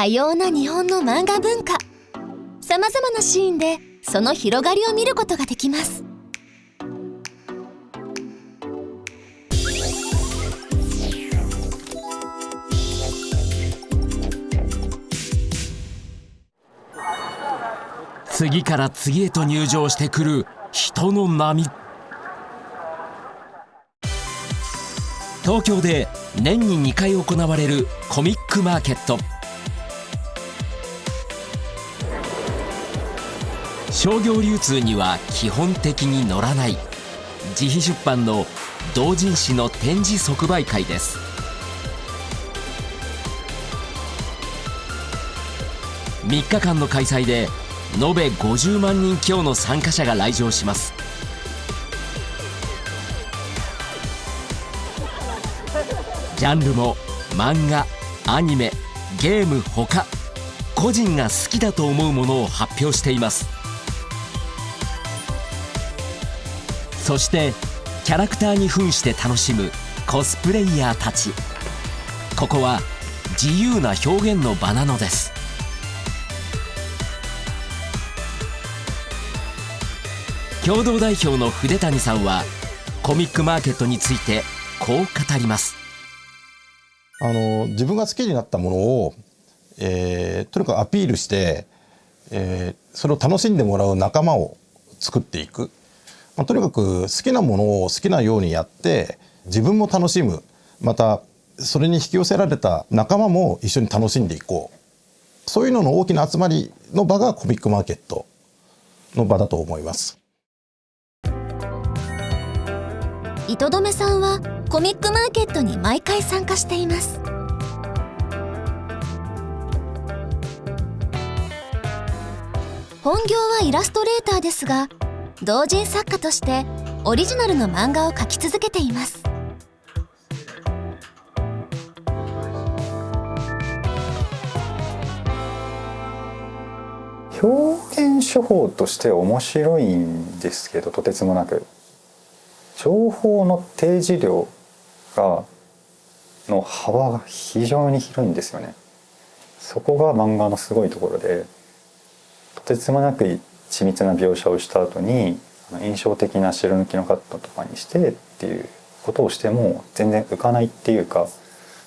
多様な日本の漫画文化、さまざまなシーンでその広がりを見ることができます。次から次へと入場してくる人の波。東京で年に2回行われるコミックマーケット。商業流通には基本的に乗らない自費出版の同人誌の展示即売会です。3日間の開催で延べ50万人強の参加者が来場します。ジャンルも漫画、アニメ、ゲームほか、個人が好きだと思うものを発表しています。そしてキャラクターに扮して楽しむコスプレイヤーたち。ここは自由な表現の場なのです。共同代表の筆谷さんはコミックマーケットについてこう語ります。自分が好きになったものを、とにかくアピールして、それを楽しんでもらう仲間を作っていく、とにかく好きなものを好きなようにやって自分も楽しむ、またそれに引き寄せられた仲間も一緒に楽しんでいこう、そういうのの大きな集まりの場がコミックマーケットの場だと思います。糸留さんはコミックマーケットに毎回参加しています。本業はイラストレーターですが、同人作家としてオリジナルの漫画を描き続けています。表現手法として面白いんですけど、とてつもなく情報の提示量の幅が非常に広いんですよね。そこが漫画のすごいところで、とてつもなく緻密な描写をした後に印象的な白抜きのカットとかにしてっていうことをしても全然浮かないっていうか、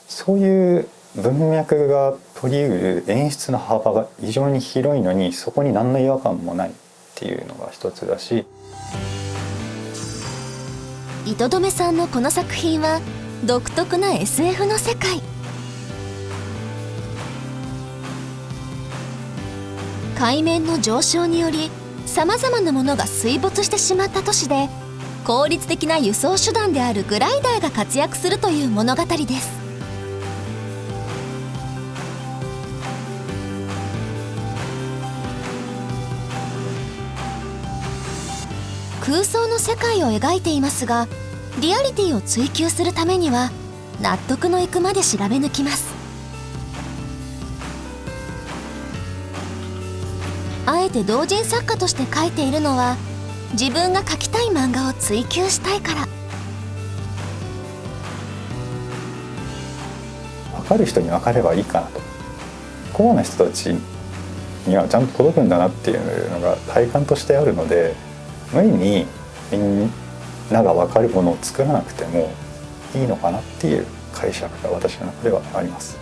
そういう文脈が取り得る演出の幅が非常に広いのに、そこに何の違和感もないっていうのが一つだし、糸留さんのこの作品は独特な SF の世界。海面の上昇によりさまざまなものが水没してしまった都市で、効率的な輸送手段であるグライダーが活躍するという物語です。空想の世界を描いていますが、リアリティを追求するためには納得のいくまで調べ抜きます。あえて同人作家として描いているのは、自分が描きたい漫画を追求したいから。分かる人に分かればいいかなと、コアな人たちにはちゃんと届くんだなっていうのが体感としてあるので、無理にみんなが分かるものを作らなくてもいいのかなっていう解釈が私の中ではあります。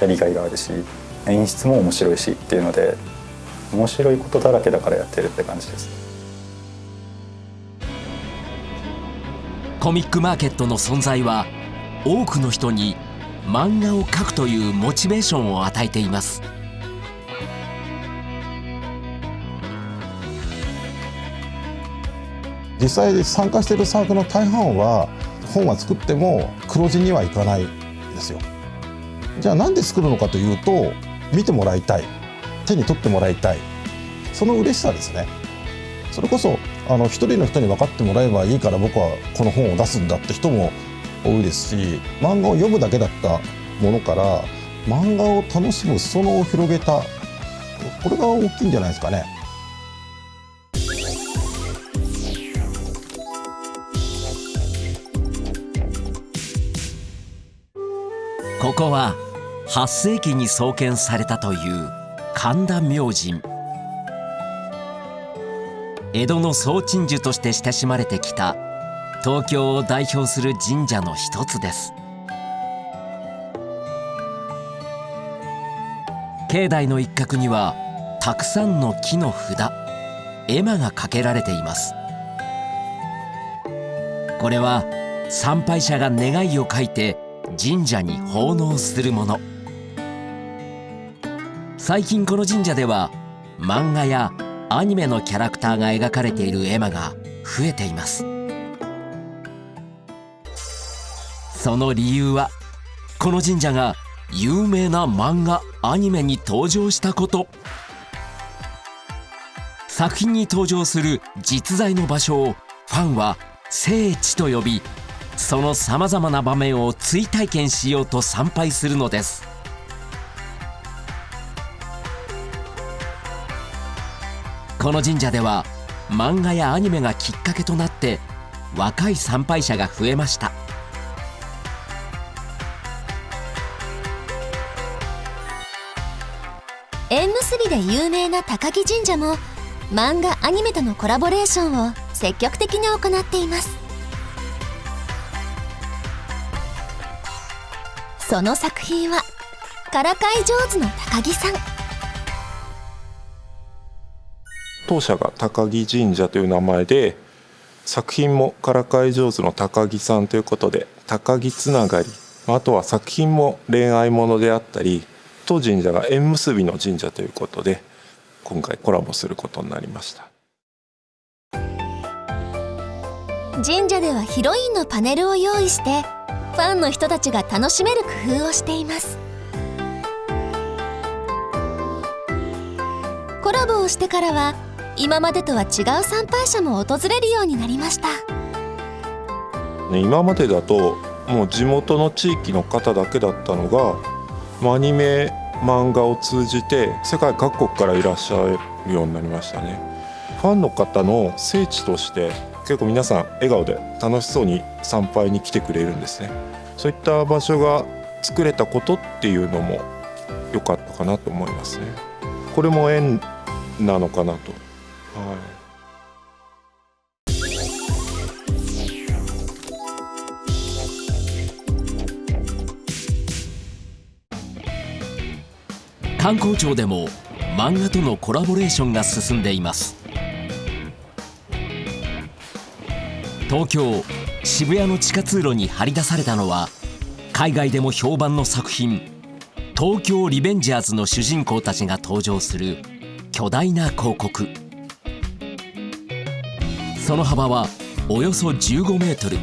やりがいがあるし、演出も面白いしっていうので、面白いことだらけだからやってるって感じです。コミックマーケットの存在は多くの人に漫画を描くというモチベーションを与えています。実際参加しているサークルの大半は本は作っても黒字にはいかないんですよ。じゃあなんで作るのかというと、見てもらいたい、手に取ってもらいたい、その嬉しさですね。それこそ一人の人に分かってもらえばいいから僕はこの本を出すんだって人も多いですし、漫画を読むだけだったものから漫画を楽しむ裾野を広げた、これが大きいんじゃないですかね。ここは8世紀に創建されたという神田明神。江戸の総鎮守として親しまれてきた東京を代表する神社の一つです。境内の一角にはたくさんの木の札、絵馬がかけられています。これは参拝者が願いを書いて神社に奉納するもの。最近この神社では漫画やアニメのキャラクターが描かれている絵馬が増えています。その理由はこの神社が有名な漫画アニメに登場したこと。作品に登場する実在の場所をファンは聖地と呼び、そのさまざまな場面を追体験しようと参拝するのです。この神社では漫画やアニメがきっかけとなって若い参拝者が増えました。縁結びで有名な高木神社も漫画アニメとのコラボレーションを積極的に行っています。その作品はからかい上手の高木さん。当社が高木神社という名前で、作品もからかい上手の高木さんということで高木つながり、あとは作品も恋愛ものであったり、当神社が縁結びの神社ということで今回コラボすることになりました。神社ではヒロインのパネルを用意してファンの人たちが楽しめる工夫をしています。コラボをしてからは今までとは違う参拝者も訪れるようになりました。今までだともう地元の地域の方だけだったのが、アニメ漫画を通じて世界各国からいらっしゃるようになりましたね。ファンの方の聖地として結構皆さん笑顔で楽しそうに参拝に来てくれるんですね。そういった場所が作れたことっていうのも良かったかなと思いますね。これも縁なのかなと。観光庁でも漫画とのコラボレーションが進んでいます。東京・渋谷の地下通路に張り出されたのは海外でも評判の作品「東京リベンジャーズ」の主人公たちが登場する巨大な広告。その幅はおよそ15メートル。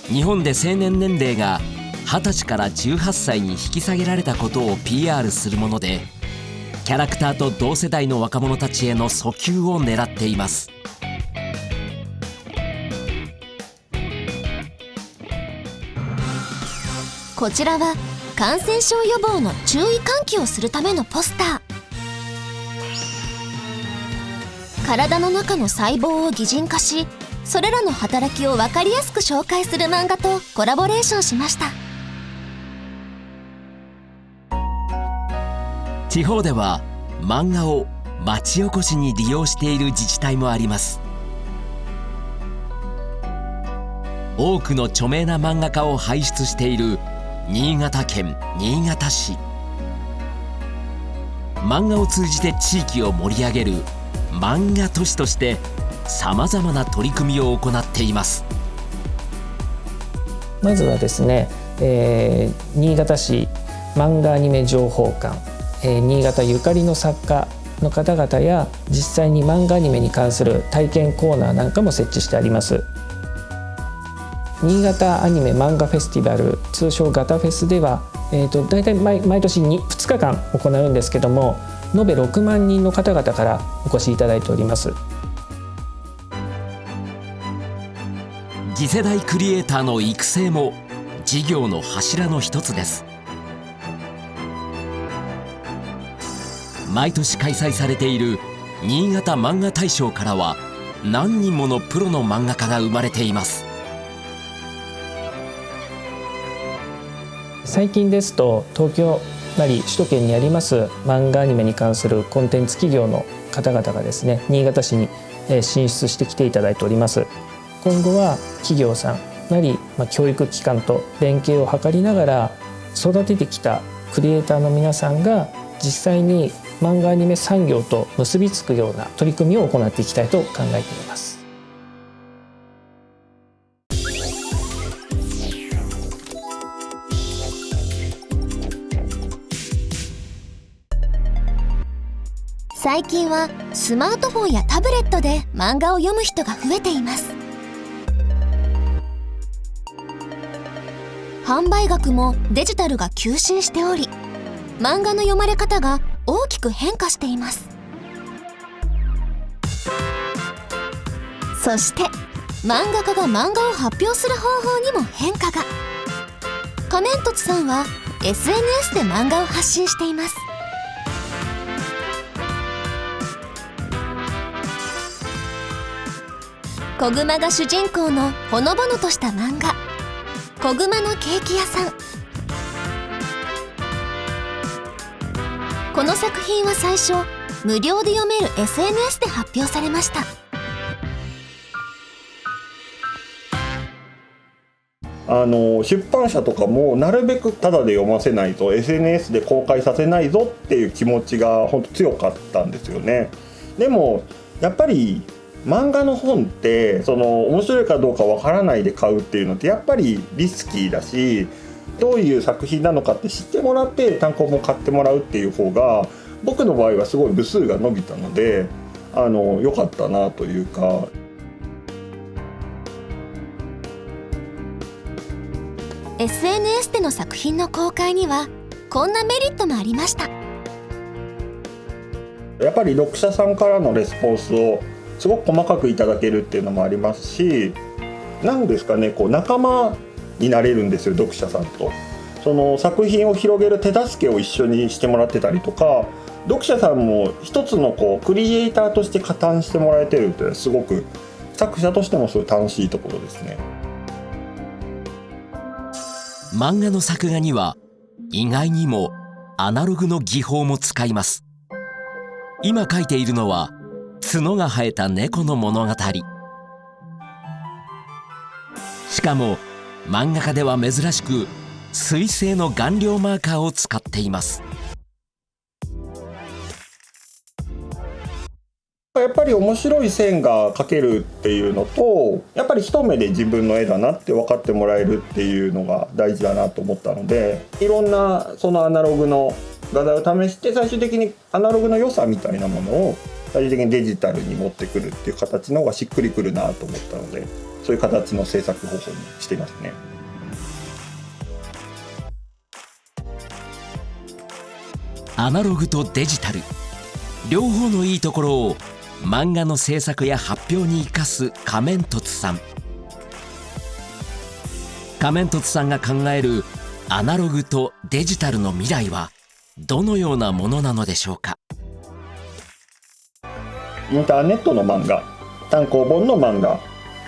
日本で成年年齢が20歳から18歳に引き下げられたことを PR するもので、キャラクターと同世代の若者たちへの訴求を狙っています。こちらは感染症予防の注意喚起をするためのポスター。体の中の細胞を擬人化し、それらの働きを分かりやすく紹介する漫画とコラボレーションしました。地方では漫画を町おこしに利用している自治体もあります。多くの著名な漫画家を輩出している新潟県新潟市。漫画を通じて地域を盛り上げる漫画都市としてさまざまな取り組みを行っています。まずはですね、新潟市漫画アニメ情報館、新潟ゆかりの作家の方々や実際に漫画アニメに関する体験コーナーなんかも設置してあります。新潟アニメ漫画フェスティバル、通称ガタフェスでは、大体毎年2日間行うんですけども、延べ6万人の方々からお越しいただいております。次世代クリエイターの育成も事業の柱の一つです。毎年開催されている新潟漫画大賞からは何人ものプロの漫画家が生まれています。最近ですと東京なり首都圏にあります漫画アニメに関するコンテンツ企業の方々がですね、新潟市に進出してきていただいております。今後は企業さんなり、教育機関と連携を図りながら育ててきたクリエイターの皆さんが実際に漫画アニメ産業と結びつくような取り組みを行っていきたいと考えています。最近はスマートフォンやタブレットで漫画を読む人が増えています。販売額もデジタルが急進しており、漫画の読まれ方が大きく変化しています。そして漫画家が漫画を発表する方法にも変化が。仮面凸さんは SNS で漫画を発信しています。子グマが主人公のほのぼのとした漫画「子グマのケーキ屋さん」。この作品は最初無料で読める SNS で発表されました。出版社とかもなるべくタダで読ませないと SNS で公開させないぞっていう気持ちが本当強かったんですよね。でもやっぱり漫画の本って面白いかどうかわからないで買うっていうのってやっぱりリスキーだし、どういう作品なのかって知ってもらって単行本買ってもらうっていう方が僕の場合はすごい部数が伸びたので良かったなというか。SNS での作品の公開にはこんなメリットもありました。やっぱり読者さんからのレスポンスをすごく細かくいただけるっていうのもありますし、何ですかね、仲間になれるんですよ、読者さんと。その作品を広げる手助けを一緒にしてもらってたりとか、読者さんも一つのクリエイターとして加担してもらえてるっていうのはすごく作者としてもすごい楽しいところですね。漫画の作画には意外にもアナログの技法も使います。今描いているのは角が生えた猫の物語。しかも漫画家では珍しく水性の顔料マーカーを使っています。やっぱり面白い線が描けるっていうのと、やっぱり一目で自分の絵だなって分かってもらえるっていうのが大事だなと思ったので、いろんなそのアナログの画材を試して最終的にアナログの良さみたいなものを最終的にデジタルに持ってくるっていう形の方がしっくりくるなと思ったので、そういう形の制作方法にしていますね。アナログとデジタル両方のいいところを漫画の制作や発表に生かす仮面凸さん。仮面凸さんが考えるアナログとデジタルの未来はどのようなものなのでしょうか。インターネットの漫画、単行本の漫画、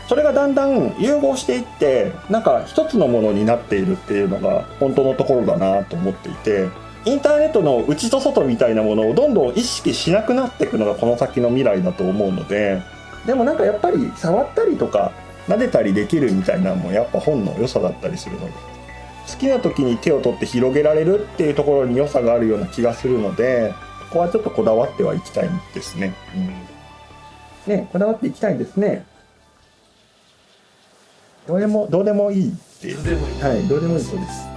それがだんだん融合していってなんか一つのものになっているっていうのが本当のところだなと思っていて、インターネットの内と外みたいなものをどんどん意識しなくなっていくのがこの先の未来だと思うので、でもなんかやっぱり触ったりとか撫でたりできるみたいなのもやっぱ本の良さだったりするので、好きな時に手を取って広げられるっていうところに良さがあるような気がするので、ここはちょっとこだわってはいきたいですね。ね、こだわっていきたいですね。どうでもいいって、はい、どうでもいいそうです。